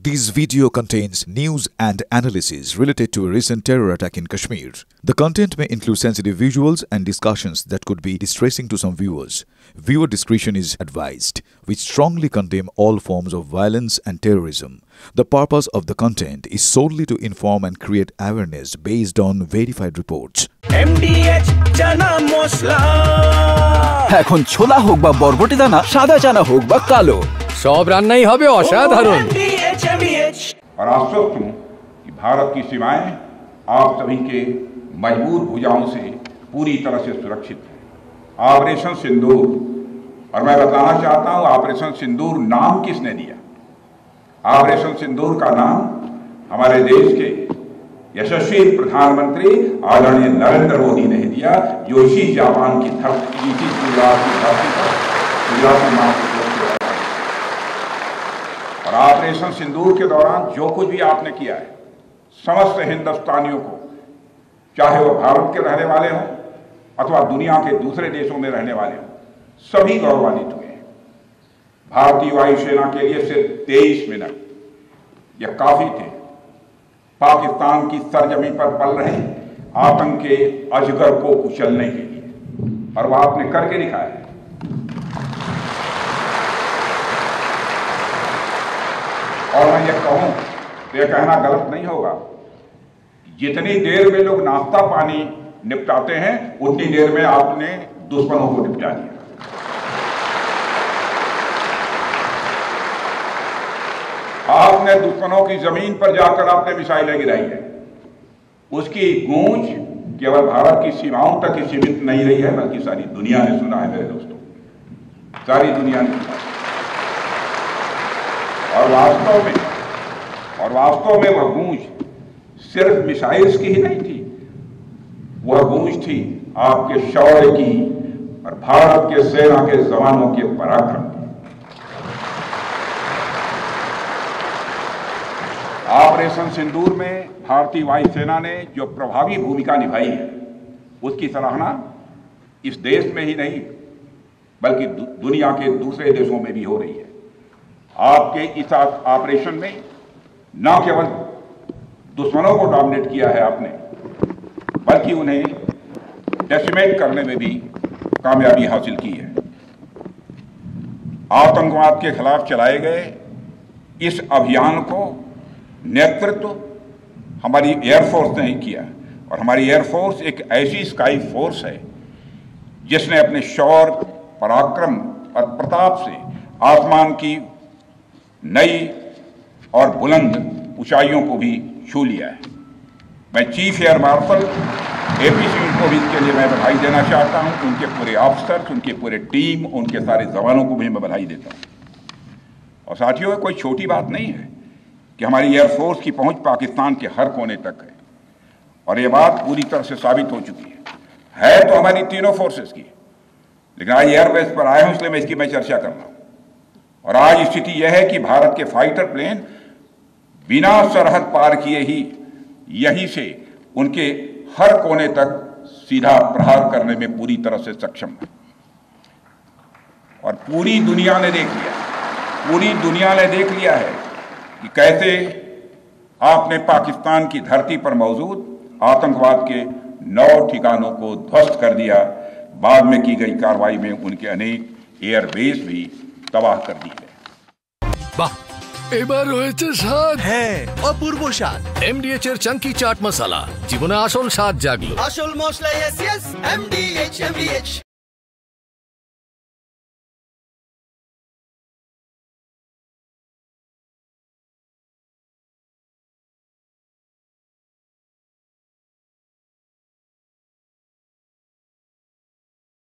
This video contains news and analysis related to a recent terror attack in Kashmir. The content may include sensitive visuals and discussions that could be distressing to some viewers. Viewer discretion is advised. We strongly condemn all forms of violence and terrorism. The purpose of the content is solely to inform and create awareness based on verified reports. MDH chana masala এখন ছোলা হোক বা বরবটি দানা, সাদা চানা হোক বা কালো, সব রান্নাই হবে অসাধারণ। और आश्वस्त हूं कि भारत की सीमाएं आप सभी के मजबूत भुजाओं से पूरी तरह से सुरक्षित हैं। ऑपरेशन सिंदूर, और मैं बताना चाहता हूं ऑपरेशन सिंदूर नाम किसने दिया? ऑपरेशन सिंदूर का नाम हमारे देश के यशस्वी प्रधानमंत्री आदरणीय नरेंद्र मोदी ने दिया, जो इसी जापान की धरती, इसी गुजरात की धरती पर गुजराती मां को। और ऑपरेशन सिंदूर के दौरान जो कुछ भी आपने किया है, समस्त हिंदुस्तानियों को, चाहे वो भारत के रहने वाले हों अथवा दुनिया के दूसरे देशों में रहने वाले हों, सभी गौरवान्वित हुए हैं। भारतीय वायुसेना के लिए सिर्फ 23 मिनट यह काफी थे पाकिस्तान की सरजमी पर पल रहे आतंक के अजगर को कुचलने के लिए, और वह आपने करके दिखाया है। और मैं ये कहूं तो यह कहना गलत नहीं होगा, जितनी देर में लोग नाश्ता पानी निपटाते हैं उतनी देर में आपने दुश्मनों को निपटा दिया। आपने दुश्मनों की जमीन पर जाकर आपने मिसाइलें गिराई है। उसकी गूंज केवल भारत की सीमाओं तक ही सीमित नहीं रही है, बल्कि सारी दुनिया ने सुना है मेरे दोस्तों, सारी दुनिया ने सुना। और वास्तव में वह गूंज सिर्फ मिसाइल्स की ही नहीं थी, वह गूंज थी आपके शौर्य की और भारत के सेना के जवानों के पराक्रम की। ऑपरेशन सिंदूर में भारतीय वायुसेना ने जो प्रभावी भूमिका निभाई है, उसकी सराहना इस देश में ही नहीं बल्कि दुनिया के दूसरे देशों में भी हो रही है। आपके इस ऑपरेशन में न केवल दुश्मनों को डोमिनेट किया है आपने, बल्कि उन्हें डेसिमेट करने में भी कामयाबी हासिल की है। आतंकवाद के खिलाफ चलाए गए इस अभियान को नेतृत्व हमारी एयरफोर्स ने ही किया, और हमारी एयरफोर्स एक ऐसी स्काई फोर्स है जिसने अपने शौर्य, पराक्रम और प्रताप से आसमान की नई और बुलंद ऊंचाइयों को भी छू लिया है। मैं chief air marshal AP Singh को भी इसके लिए मैं बधाई देना चाहता हूं, उनके पूरे ऑफिसर्स, उनके पूरे टीम, उनके सारे जवानों को भी मैं बधाई देता हूं। और साथियों, कोई छोटी बात नहीं है कि हमारी एयरफोर्स की पहुंच पाकिस्तान के हर कोने तक है, और यह बात पूरी तरह से साबित हो चुकी है तो हमारी तीनों फोर्सेस की, लेकिन आज एयरबेस पर आए हूं इसलिए मैं इसकी चर्चा कर रहा हूं। और आज स्थिति यह है कि भारत के फाइटर प्लेन बिना सरहद पार किए ही यहीं से उनके हर कोने तक सीधा प्रहार करने में पूरी तरह से सक्षम है। और पूरी दुनिया ने देख लिया है कि कैसे आपने पाकिस्तान की धरती पर मौजूद आतंकवाद के 9 ठिकानों को ध्वस्त कर दिया। बाद में की गई कार्रवाई में उनके अनेक एयरबेस भी तबाह कर दी है। বাহ, এবার হয়েছে স্বাদ। হ্যাঁ, অপূর্ব স্বাদ। MDH এর চাঙ্কি চাট মশলা, জীবনে আসল স্বাদ জাগলো। আসল মশলা, yes, MDH